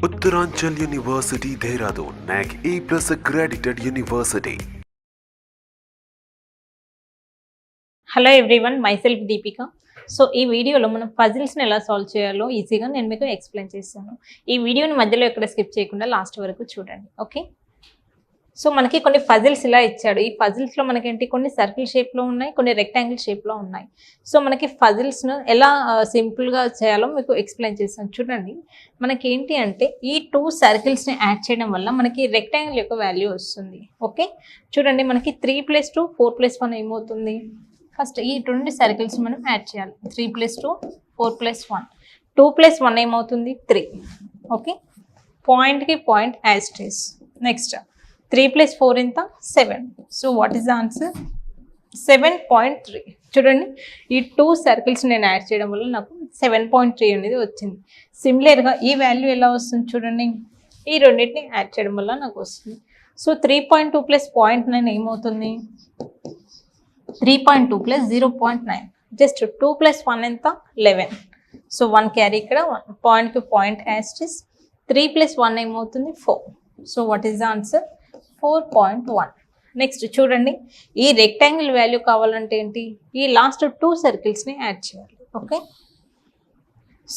Uttaranchal University, Dehradun, NAC A+ accredited university. Hello everyone, myself Deepika. So ఈ వీడియోలో మనం పజిల్స్ని ఎలా సాల్వ్ చేయాలో ఈజీగా నేను మీకు ఎక్స్ప్లెయిన్ చేస్తాను. ఈ వీడియోని మధ్యలో ఎక్కడ స్కిప్ చేయకుండా లాస్ట్ వరకు చూడండి, ఓకే? సో మనకి కొన్ని పజిల్స్ ఇలా ఇచ్చాడు. ఈ పజిల్స్లో మనకేంటి, కొన్ని సర్కిల్ షేప్లో ఉన్నాయి, కొన్ని రెక్టాంగిల్ షేప్లో ఉన్నాయి. సో మనకి పజిల్స్ను ఎలా సింపుల్గా చేయాలో మీకు ఎక్స్ప్లెయిన్ చేస్తాను. చూడండి, మనకి ఏంటి అంటే ఈ 2 సర్కిల్స్ని యాడ్ చేయడం వల్ల మనకి రెక్టాంగిల్ యొక్క వాల్యూ వస్తుంది, ఓకే? చూడండి, మనకి 3 + 2 4 + 1 ఏమవుతుంది? ఫస్ట్ ఈ 2 సర్కిల్స్ మనం యాడ్ చేయాలి. 3 + 2 4 + 1 2 + 1 ఏమవుతుంది? 3, ఓకే? పాయింట్కి point as it is. Next 3 + 4 ఎంత? 7. So what is the answer? 7.3. చూడండి, ఈ 2 సర్కిల్స్ నేను యాడ్ చేయడం వల్ల నాకు 7.3 అనేది వచ్చింది. సిమిలర్గా ఈ వాల్యూ ఎలా వస్తుంది చూడండి, ఈ రెండింటిని యాడ్ చేయడం వల్ల నాకు వస్తుంది. సో 3.2 + 0.9 ఏమవుతుంది? 3.2 + 0.9. జస్ట్ 2 + 1 ఎంత? 11. సో 1 క్యారీ ఇక్కడ, పాయింట్కి పాయింట్ యాజ్ ఇట్ ఈస్. 3 + 1 ఏమవుతుంది? 4. So what is the answer? 4.1. Next చూడండి, ఈ రెక్టాంగిల్ వాల్యూ కావాలంటే ఏంటి, ఈ లాస్ట్ 2 సర్కిల్స్ని యాడ్ చేయాలి, ఓకే?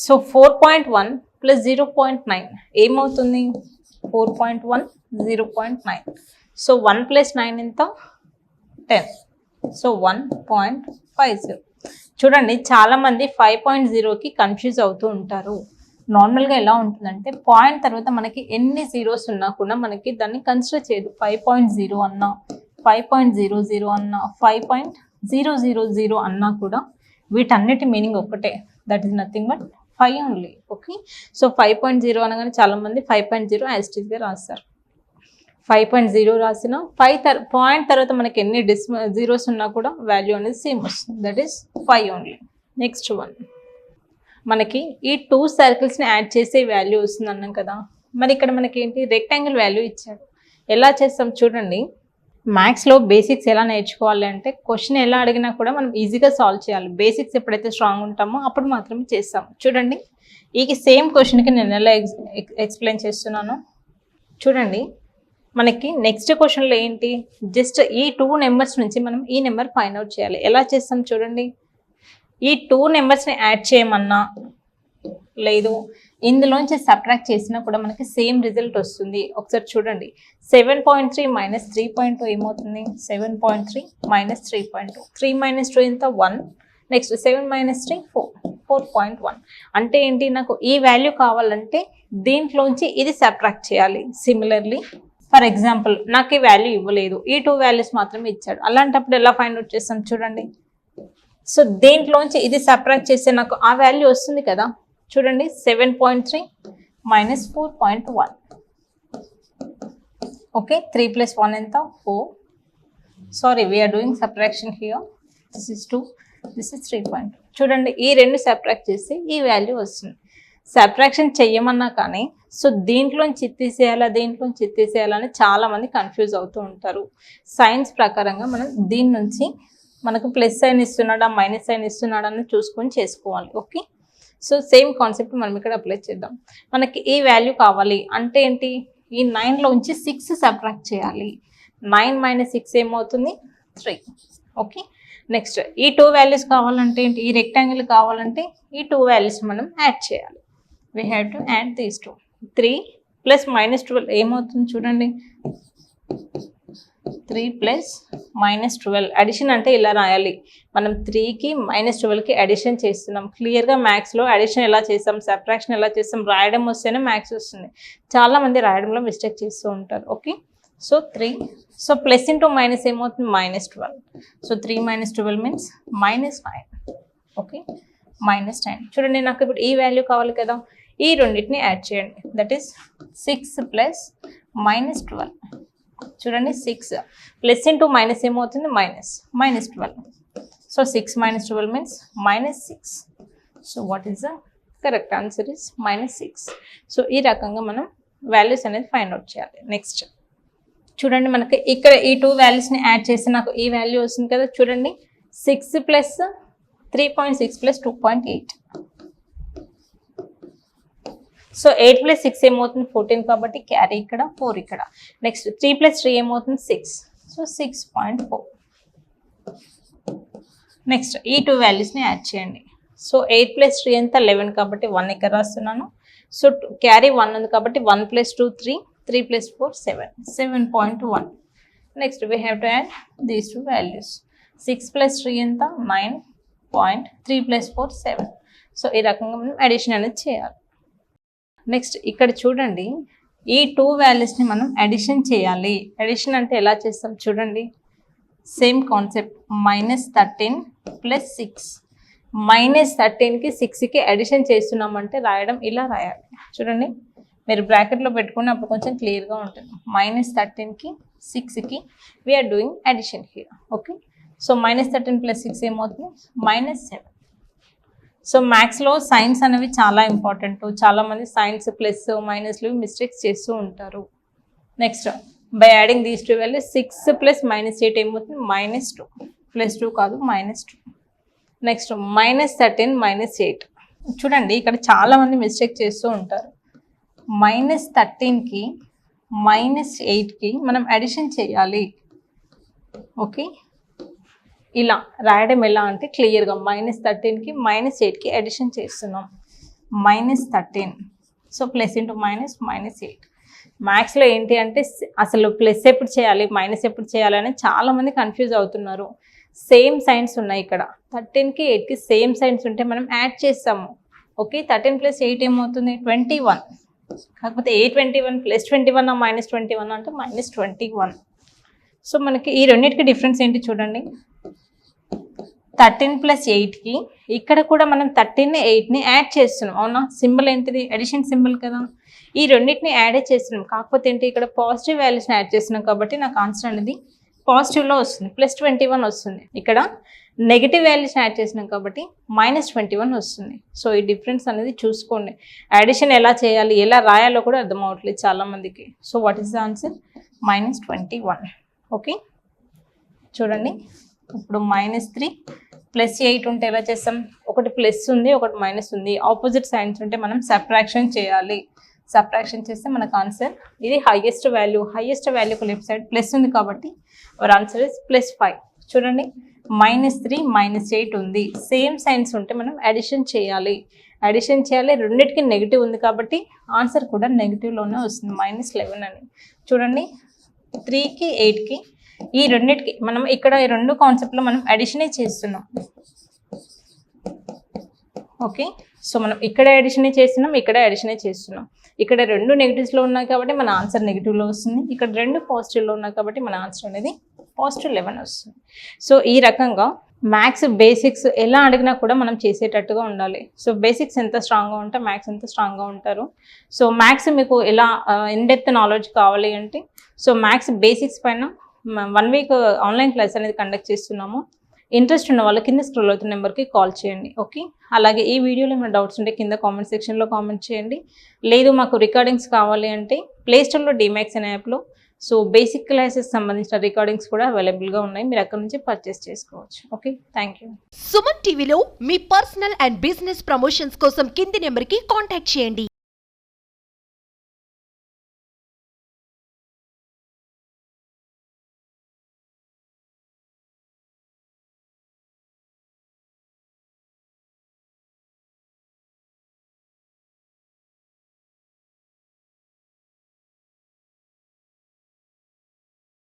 సో 4.1 + 0.9 ఏమవుతుంది? 4.1 0.9. సో 1 + 9 ఎంత? 10. సో 1.50. చూడండి, చాలామంది 5.0కి కన్ఫ్యూజ్ అవుతూ ఉంటారు. నార్మల్గా ఎలా ఉంటుందంటే, పాయింట్ తర్వాత మనకి ఎన్ని జీరోస్ ఉన్నా కూడా మనకి దాన్ని కన్సిడర్ చేయదు. 5.0 అన్నా, 5.00 అన్నా, 5.000 అన్నా కూడా వీటన్నిటి మీనింగ్ ఒకటే. That is nothing but 5 only, okay? So 5.0 అనగానే చాలామంది 5.0 యాజ్ ఇట్ ఈస్గా రాస్తారు. 5.0 రాసిన పాయింట్ తర్వాత మనకి ఎన్ని జీరోస్ ఉన్నా కూడా వాల్యూ అనేది సేమ్ వస్తుంది. That is 5 only. Next one, మనకి ఈ 2 సర్కిల్స్ని యాడ్ చేసే వాల్యూ వస్తుంది అన్నాం కదా. మరి ఇక్కడ మనకి ఏంటి, రెక్టాంగిల్ వాల్యూ ఇచ్చాడు. ఎలా చేస్తాం చూడండి, మ్యాథ్స్లో బేసిక్స్ ఎలా నేర్చుకోవాలి అంటే, క్వశ్చన్ ఎలా అడిగినా కూడా మనం ఈజీగా సాల్వ్ చేయాలి. బేసిక్స్ ఎప్పుడైతే స్ట్రాంగ్ ఉంటామో అప్పుడు మాత్రమే చేస్తాం. చూడండి, ఈ సేమ్ క్వశ్చన్కి నేను ఎలా ఎక్స్ప్లెయిన్ చేస్తున్నాను చూడండి. మనకి నెక్స్ట్ క్వశ్చన్లో ఏంటి, జస్ట్ ఈ 2 నెంబర్స్ నుంచి మనం ఈ నెంబర్ ఫైండ్ అవుట్ చేయాలి. ఎలా చేస్తాం చూడండి, ఈ 2 నెంబర్స్ని యాడ్ చేయమన్నా లేదు, ఇందులోంచి సబ్ట్రాక్ట్ చేసినా కూడా మనకి సేమ్ రిజల్ట్ వస్తుంది. ఒకసారి చూడండి, 7.3 - 3.2 ఏమవుతుంది? 7.3 - 3.2. 3 - 2 ఎంత? 1. నెక్స్ట్ 7 - 3 4. 4.1. అంటే ఏంటి, నాకు ఈ వాల్యూ కావాలంటే దీంట్లోంచి ఇది సబ్ట్రాక్ట్ చేయాలి. సిమిలర్లీ ఫర్ ఎగ్జాంపుల్, నాకు ఈ వాల్యూ ఇవ్వలేదు, ఈ 2 వాల్యూస్ మాత్రమే ఇచ్చాడు. అలాంటప్పుడు ఎలా ఫైండ్ అవుట్ చేస్తాం చూడండి. సో దేంట్లోంచి ఇది సబ్ట్రాక్ట్ చేస్తే నాకు ఆ వాల్యూ వస్తుంది కదా. చూడండి, 7.3 - 4.1, ఓకే? 3 + 1 ఎంత? 4. Sorry, we're doing subtraction here. This is 2, this is 3.2. చూడండి, ఈ 2 సబ్ట్రాక్ట్ చేస్తే ఈ వాల్యూ వస్తుంది. సబ్ట్రాక్షన్ చెయ్యమన్నా కానీ సో దీంట్లోంచి తీసేయాలా, దీంట్లోంచి తీసేయాలని చాలామంది కన్ఫ్యూజ్ అవుతూ ఉంటారు. సైన్స్ ప్రకారంగా మనం దీని నుంచి మనకు ప్లస్ సైన్ ఇస్తున్నాడా, మైనస్ సైన్ ఇస్తున్నాడా అని చూసుకొని చేసుకోవాలి, ఓకే? సో సేమ్ కాన్సెప్ట్ మనం ఇక్కడ అప్లై చేద్దాం. మనకి ఈ వాల్యూ కావాలి అంటే ఏంటి, ఈ 9లోంచి 6 సబ్ట్రాక్ట్ చేయాలి. 9 - 6 ఏమవుతుంది? 3, ఓకే? నెక్స్ట్ ఈ 2 వాల్యూస్ కావాలంటే ఏంటి, ఈ రెక్టాంగిల్ కావాలంటే ఈ 2 వాల్యూస్ మనం యాడ్ చేయాలి. We have to add these 2. 3 + -12 ఏమవుతుంది చూడండి, 3 + -12. అడిషన్ అంటే ఇలా రాయాలి. మనం 3కి -12కి అడిషన్ చేస్తున్నాం. క్లియర్గా మ్యాథ్స్లో అడిషన్ ఎలా చేస్తాం, సబ్ట్రాక్షన్ ఎలా చేస్తాం, రాయడం వస్తేనే మ్యాథ్స్ వస్తుంది. చాలామంది రాయడంలో మిస్టేక్ చేస్తూ ఉంటారు, okay? So 3, so plus into minus ఏమవుతుంది? -12. So 3 - 12 means -9, okay? -9. చూడండి, నాకు ఇప్పుడు ఈ వాల్యూ కావాలి కదా. ఈ రెండింటిని యాడ్ చేయండి. That is 6 + -12. చూడండి, 6 ప్లస్ ఇంటూ మైనస్ ఏమవుతుంది? -12. So 6 - 12 means -6. So what is the correct answer? Is -6. So ఈ రకంగా మనం వాల్యూస్ అనేది ఫైండ్ అవుట్ చేయాలి. నెక్స్ట్ చూడండి, మనకి ఇక్కడ ఈ 2 వాల్యూస్ని యాడ్ చేసి నాకు ఈ వాల్యూ వస్తుంది కదా. చూడండి, 6 + 3.6 + 2.8. సో 8 ప్లస్ 6 ఏమవుతుంది 14 కాబట్టి క్యారీ ఇక్కడ 4 ఇక్కడ. నెక్స్ట్ 3 ప్లస్ 3 ఏమవుతుంది 6. సో 6.4. నెక్స్ట్ ఈ టూ వాల్యూస్ని యాడ్ చేయండి. సో 8 ప్లస్ 3 ఎంత 11 కాబట్టి 1 ఇక్కడ రాస్తున్నాను. సో క్యారీ 1 ఉంది కాబట్టి 1 plus 2 3, 3 plus 4 7, 7.1. Next we have to add these two values. 6 plus 3 ఎంత 9. 3 ప్లస్ 4 7. సో ఈ రకంగా మనం అడిషన్ అనేది చేయాలి. నెక్స్ట్ ఇక్కడ చూడండి, ఈ టూ వాల్యూస్ని మనం అడిషన్ చేయాలి. అడిషన్ అంటే ఎలా చేస్తాం చూడండి, సేమ్ కాన్సెప్ట్. -13 ప్లస్ 6. -13కి 6కి అడిషన్ చేస్తున్నామంటే రాయడం ఇలా రాయాలి. చూడండి, మీరు బ్రాకెట్లో పెట్టుకుని అప్పుడు కొంచెం క్లియర్గా ఉంటుంది. -13కి 6కి we're doing addition here. Okay, so -13 plus 6 ఏమవుతుంది -7. సో మ్యాథ్స్లో సైన్స్ అనేవి చాలా ఇంపార్టెంట్. చాలామంది సైన్స్ ప్లస్ మైనస్లు మిస్టేక్స్ చేస్తూ ఉంటారు. Next by adding these two values 6 plus -8 ఏమవుతుంది -2. ప్లస్ 2 కాదు -2. నెక్స్ట్ -13 -8. చూడండి ఇక్కడ చాలామంది మిస్టేక్ చేస్తూ ఉంటారు. -13కి -8కి మనం అడిషన్ చేయాలి. ఓకే, ఇలా రాయడం ఎలా అంటే క్లియర్గా -13కి -8కి అడిషన్ చేస్తున్నాం. -13. So plus into -8. మ్యాథ్స్లో ఏంటి అంటే అసలు ప్లస్ ఎప్పుడు చేయాలి మైనస్ ఎప్పుడు చేయాలి అని చాలామంది కన్ఫ్యూజ్ అవుతున్నారు. సేమ్ సైన్స్ ఉన్నాయి ఇక్కడ. 13కి 8కి సేమ్ సైన్స్ ఉంటే మనం యాడ్ చేస్తాము. ఓకే, 13 ప్లస్ 8 ఏమవుతుంది 21. కాకపోతే 821 ప్లస్ 21 -21 అంటే -21. సో మనకి ఈ రెండింటికి డిఫరెన్స్ ఏంటి చూడండి. 13 ప్లస్ 8కి ఇక్కడ కూడా మనం 13ని 8ని యాడ్ చేస్తున్నాం. అవునా, సింబల్ ఏంటిది అడిషన్ సింబల్ కదా. ఈ రెండింటిని యాడే చేస్తున్నాం. కాకపోతే ఏంటి ఇక్కడ పాజిటివ్ వాల్యూస్ని యాడ్ చేస్తున్నాం కాబట్టి నాకు ఆన్సర్ అనేది పాజిటివ్లో వస్తుంది, +21 వస్తుంది. ఇక్కడ నెగిటివ్ వాల్యూస్ని యాడ్ చేసినాం కాబట్టి -21 వస్తుంది. సో ఈ డిఫరెన్స్ అనేది చూసుకోండి. అడిషన్ ఎలా చేయాలి ఎలా రాయాలో కూడా అర్థం అవ్వట్లేదు చాలామందికి. So what is the answer -21. Okay, చూడండి ఇప్పుడు -3 ప్లస్ 8 ఉంటే ఎలా చేస్తాం, ఒకటి ప్లస్ ఉంది ఒకటి మైనస్ ఉంది, ఆపోజిట్ సైన్స్ ఉంటే మనం సబ్ట్రాక్షన్ చేయాలి. సబ్ట్రాక్షన్ చేస్తే మనకు ఆన్సర్ ఇది హైయెస్ట్ వాల్యూకి లెఫ్ట్ సైడ్ ప్లస్ ఉంది కాబట్టి అవర్ ఆన్సర్ ఇస్ +5. చూడండి -3 -8 ఉంది, సేమ్ సైన్స్ ఉంటే మనం అడిషన్ చేయాలి. రెండింటికి నెగిటివ్ ఉంది కాబట్టి ఆన్సర్ కూడా నెగిటివ్లోనే వస్తుంది -11 అని. చూడండి 3కి 8కి ఈ రెండింటికి మనం ఇక్కడ ఈ రెండు కాన్సెప్ట్లో మనం అడిషనే చేస్తున్నాం. ఓకే, సో మనం ఇక్కడ అడిషనే చేస్తున్నాం, ఇక్కడ అడిషనే చేస్తున్నాం. ఇక్కడ రెండు నెగిటివ్స్లో ఉన్నాయి కాబట్టి మన ఆన్సర్ నెగిటివ్లో వస్తుంది. ఇక్కడ రెండు పాజిటివ్లో ఉన్నాయి కాబట్టి మన ఆన్సర్ అనేది +11 వస్తుంది. సో ఈ రకంగా మ్యాథ్స్ బేసిక్స్ ఎలా అడిగినా కూడా మనం చేసేటట్టుగా ఉండాలి. సో బేసిక్స్ ఎంత స్ట్రాంగ్గా ఉంటే మ్యాథ్స్ ఎంత స్ట్రాంగ్గా ఉంటారు. సో మ్యాథ్స్ మీకు ఎలా ఇన్డెప్త్ నాలెడ్జ్ కావాలి అంటే సో మ్యాథ్స్ బేసిక్స్ పైన 1 వీక్ ఆన్లైన్ క్లాస్ అనేది కండక్ట్ చేస్తున్నాము. ఇంట్రెస్ట్ ఉన్న వాళ్ళు కింద స్క్రోల్ అవుతున్న నెంబర్కి కాల్ చేయండి. ఓకే, అలాగే ఈ వీడియోలో ఏమైనా డౌట్స్ ఉంటే కింద కామెంట్ సెక్షన్లో కామెంట్ చేయండి. లేదు మాకు రికార్డింగ్స్ కావాలి అంటే ప్లేస్టోర్లో డిమాక్స్ అనే యాప్లో సో బేసిక్ క్లాసెస్ సంబంధించిన రికార్డింగ్స్ కూడా అవైలబుల్గా ఉన్నాయి. మీరు అక్కడ నుంచి పర్చేస్ చేసుకోవచ్చు. Okay, thank you. సుమన్ టీవీలో మీ పర్సనల్ అండ్ బిజినెస్ ప్రమోషన్స్ కోసం కింది నెంబర్కి కాంటాక్ట్ చేయండి.